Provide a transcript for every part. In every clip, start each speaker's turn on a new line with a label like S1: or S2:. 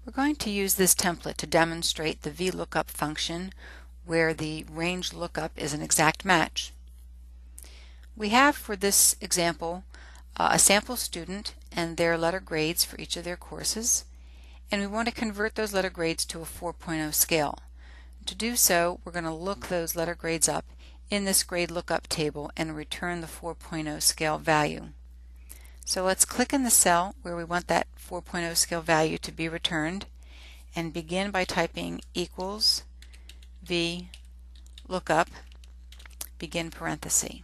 S1: We're going to use this template to demonstrate the VLOOKUP function where the range lookup is an exact match. We have for this example a sample student and their letter grades for each of their courses, and we want to convert those letter grades to a 4.0 scale. To do so, we're going to look those letter grades up in this grade lookup table and return the 4.0 scale value. So let's click in the cell where we want that 4.0 scale value to be returned and begin by typing equals VLOOKUP, begin parenthesis.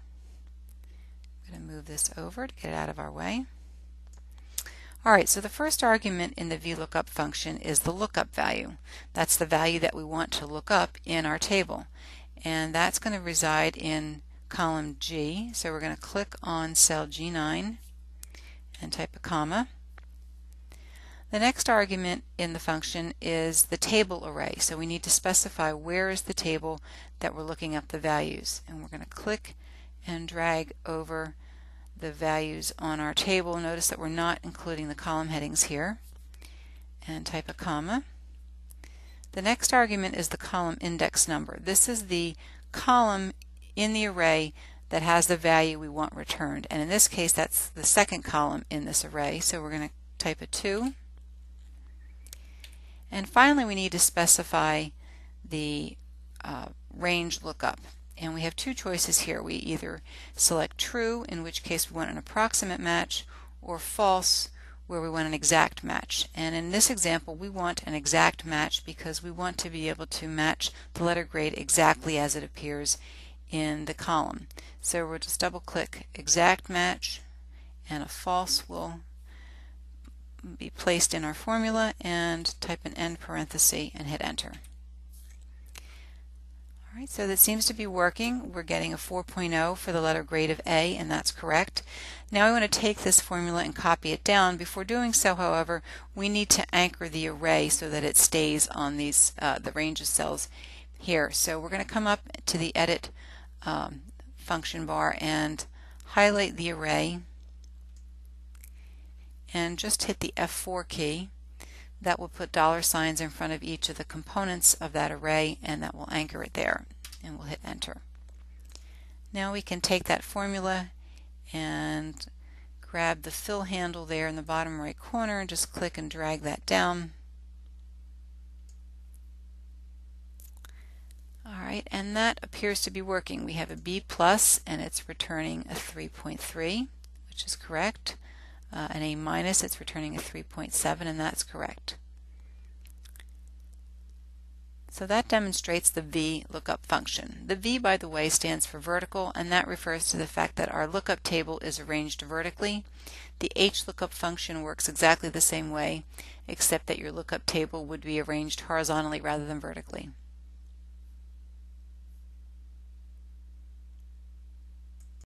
S1: I'm going to move this over to get it out of our way. Alright, so the first argument in the VLOOKUP function is the lookup value. That's the value that we want to look up in our table. And that's going to reside in column G. So we're going to click on cell G9 and type a comma. The next argument in the function is the table array. So we need to specify where is the table that we're looking up the values. And we're going to click and drag over the values on our table. Notice that we're not including the column headings here. And type a comma. The next argument is the column index number. This is the column in the array that has the value we want returned. And in this case, that's the second column in this array. So we're going to type a 2. And finally, we need to specify the range lookup. And we have two choices here. We either select true, in which case we want an approximate match, or false, where we want an exact match. And in this example, we want an exact match because we want to be able to match the letter grade exactly as it appears in the column. So we'll just double click exact match, and a false will be placed in our formula, and type an end parenthesis and hit enter. Alright, so that seems to be working. We're getting a 4.0 for the letter grade of A, and that's correct. Now we want to take this formula and copy it down. Before doing so, however, we need to anchor the array so that it stays on these the range of cells here. So we're going to come up to the edit function bar and highlight the array and just hit the F4 key. That will put $ in front of each of the components of that array, and that will anchor it there, and we'll hit enter. Now we can take that formula and grab the fill handle there in the bottom right corner and just click and drag that down. Alright, and that appears to be working. We have a B+, and it's returning a 3.3, which is correct. An A-, it's returning a 3.7, and that's correct. So that demonstrates the VLOOKUP function. The V, by the way, stands for vertical, and that refers to the fact that our lookup table is arranged vertically. The HLOOKUP function works exactly the same way, except that your lookup table would be arranged horizontally rather than vertically.